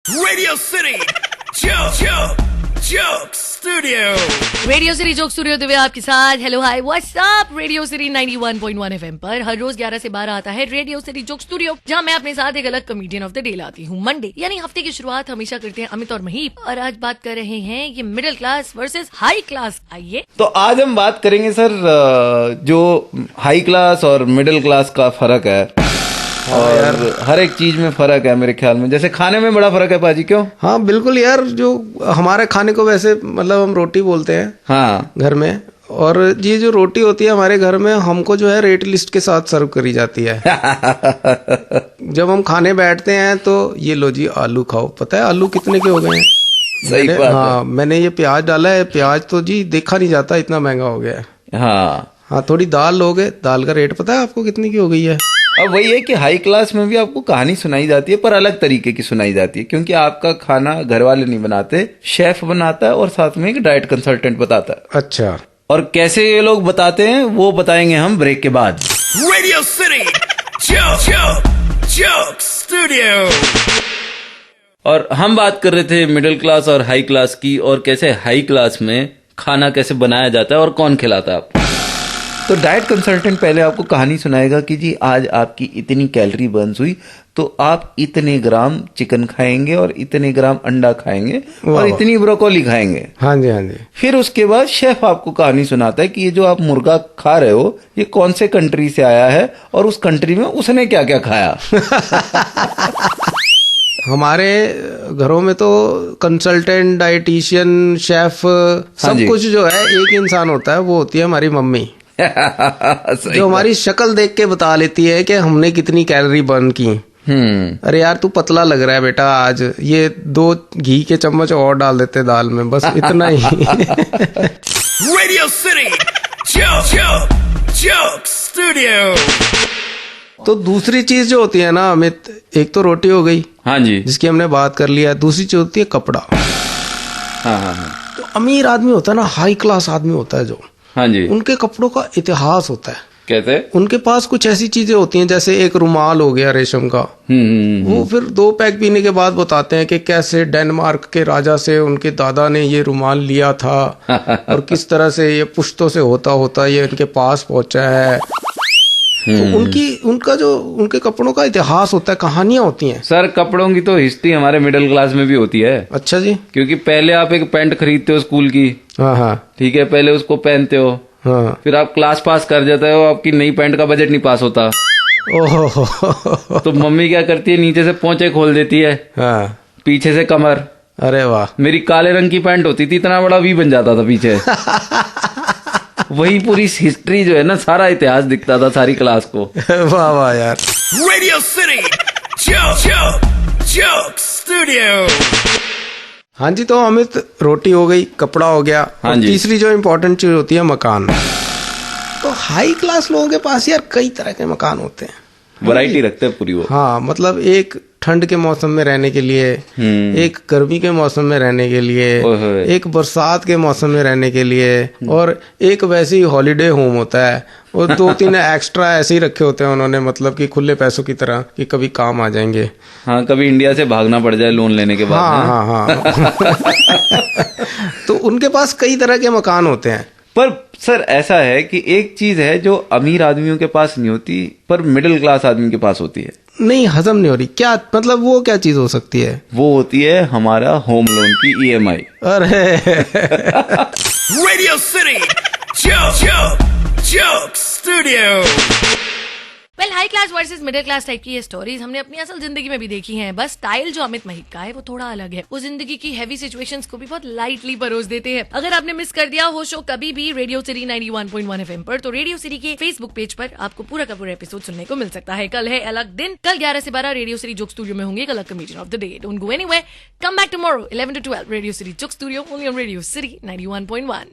Radio City Joke Studio. Radio city joke studio Divya आपके साथ। Hello hi what's up. Radio city 91.1 FM पर हर रोज 11 से 12 आता है रेडियो सिटी जोक स्टूडियो, जहां मैं अपने साथ एक अलग कॉमेडियन ऑफ द डे लाती हूँ। मंडे यानी हफ्ते की शुरुआत हमेशा करते हैं अमित और महीप, और आज बात कर रहे हैं ये middle class versus high class. आइए तो आज हम बात करेंगे सर जो हाई क्लास और मिडिल क्लास का फर्क है, और हर एक चीज में फर्क है मेरे ख्याल में। जैसे खाने में बड़ा फर्क है पाजी, क्यों? हाँ बिल्कुल यार, जो हमारे खाने को वैसे मतलब हम रोटी बोलते हैं हाँ घर में, और ये जो रोटी होती है हमारे घर में हमको जो है रेट लिस्ट के साथ सर्व करी जाती है। जब हम खाने बैठते हैं तो ये लो जी आलू खाओ। पता है आलू कितने के हो गए हैं? सही बात हाँ मैंने ये प्याज डाला है, प्याज तो जी देखा नहीं जाता इतना महंगा हो गया है। हाँ थोड़ी दाल लोगे, दाल का रेट पता है आपको कितनी की हो गई है? अब वही है कि हाई क्लास में भी आपको कहानी सुनाई जाती है, पर अलग तरीके की सुनाई जाती है, क्योंकि आपका खाना घर वाले नहीं बनाते, शेफ बनाता है और साथ में एक डाइट कंसल्टेंट बताता है। अच्छा, और कैसे ये लोग बताते हैं वो बताएंगे हम ब्रेक के बाद। Radio City Joke Studio. और हम बात कर रहे थे मिडिल क्लास और हाई क्लास की, और कैसे हाई क्लास में खाना कैसे बनाया जाता है और कौन खिलाता है आपको। तो डाइट कंसल्टेंट पहले आपको कहानी सुनाएगा कि जी आज आपकी इतनी कैलोरी बर्न हुई तो आप इतने ग्राम चिकन खाएंगे और इतने ग्राम अंडा खाएंगे और इतनी ब्रोकोली खाएंगे। हाँ जी हाँ जी। फिर उसके बाद शेफ आपको कहानी सुनाता है कि ये जो आप मुर्गा खा रहे हो ये कौन से कंट्री से आया है और उस कंट्री में उसने क्या क्या खाया। हमारे घरों में तो कंसल्टेंट, डाइटिशियन, शेफ सब कुछ जो है एक इंसान होता है, वो होती है हमारी मम्मी। जो हमारी शक्ल देख के बता लेती है कि हमने कितनी कैलोरी बर्न की। अरे यार तू पतला लग रहा है बेटा, आज ये 2 घी के चम्मच और डाल देते दाल में, बस इतना ही। Radio City Joke Studio. तो दूसरी चीज जो होती है ना अमित, एक तो रोटी हो गई हाँ जी, जिसकी हमने बात कर लिया, दूसरी चीज होती है कपड़ा। हाँ। तो अमीर आदमी होता है ना, हाई क्लास आदमी होता है जो, हाँ जी, उनके कपड़ों का इतिहास होता है। कहते उनके पास कुछ ऐसी चीजें होती हैं, जैसे एक रुमाल हो गया रेशम का, वो फिर 2 पैक पीने के बाद बताते हैं कि कैसे डेनमार्क के राजा से उनके दादा ने ये रुमाल लिया था और किस तरह से ये पुश्तों से होता होता ये इनके पास पहुंचा है। तो उनके कपड़ों का इतिहास होता है, कहानियां होती हैं। सर कपड़ों की तो हिस्ट्री हमारे मिडिल क्लास में भी होती है। अच्छा जी। क्योंकि पहले आप एक पैंट खरीदते हो स्कूल की, हाँ, ठीक है, पहले उसको पहनते हो, हाँ। फिर आप क्लास पास कर जाते हो, आपकी नई पैंट का बजट नहीं पास होता। ओहो। तो मम्मी क्या करती है, नीचे से पोंचे खोल देती है, हाँ। पीछे से कमर। अरे वाह। मेरी काले रंग की पैंट होती थी, इतना बड़ा वी बन जाता था पीछे। वही पूरी हिस्ट्री जो है ना, सारा इतिहास दिखता था सारी क्लास को। वाह वाह यार। Radio City Joke Studio. हाँ जी, तो अमित रोटी हो गई, कपड़ा हो गया, हाँ और जी। तीसरी जो इम्पोर्टेंट चीज होती है मकान। तो हाई क्लास लोगों के पास यार कई तरह के मकान होते हैं, वैरायटी रखते हैं पूरी वो। हाँ मतलब एक ठंड के मौसम में रहने के लिए, एक गर्मी के मौसम में रहने के लिए, एक बरसात के मौसम में रहने के लिए, और एक वैसे ही हॉलीडे होम होता है, और 2-3 एक्स्ट्रा ऐसे ही रखे होते हैं उन्होंने, मतलब कि खुले पैसों की तरह कि कभी काम आ जाएंगे। हाँ, कभी इंडिया से भागना पड़ जाए लोन लेने के बाद। हाँ। तो उनके पास कई तरह के मकान होते हैं। पर सर ऐसा है कि एक चीज है जो अमीर आदमियों के पास नहीं होती, पर मिडिल क्लास आदमी के पास होती है। नहीं, हजम नहीं हो रही क्या? मतलब वो क्या चीज हो सकती है? वो होती है हमारा होम लोन की EMI। अरे Radio City Joke Studio. Well high class versus middle class type की ये स्टोरीज हमने अपनी असल जिंदगी में भी देखी हैं। बस स्टाइल जो अमित महीप का है वो थोड़ा अलग है। वो जिंदगी की हैवी सिचुएशंस को भी बहुत लाइटली परोस देते हैं। अगर आपने मिस कर दिया हो शो कभी भी रेडियो सिटी 91.1 FM पर, तो रेडियो सिटी के फेसबुक पेज पर आपको पूरा का पूरा एपिसोड सुनने को मिल सकता है। कल है अलग दिन, कल 11 से 12 रेडियो सिटी जोक स्टूडियो में होंगे एक अलग comedian of the day. Don't go anywhere, come back tomorrow 11 to 12 radio city joke studio only on radio city 91.1।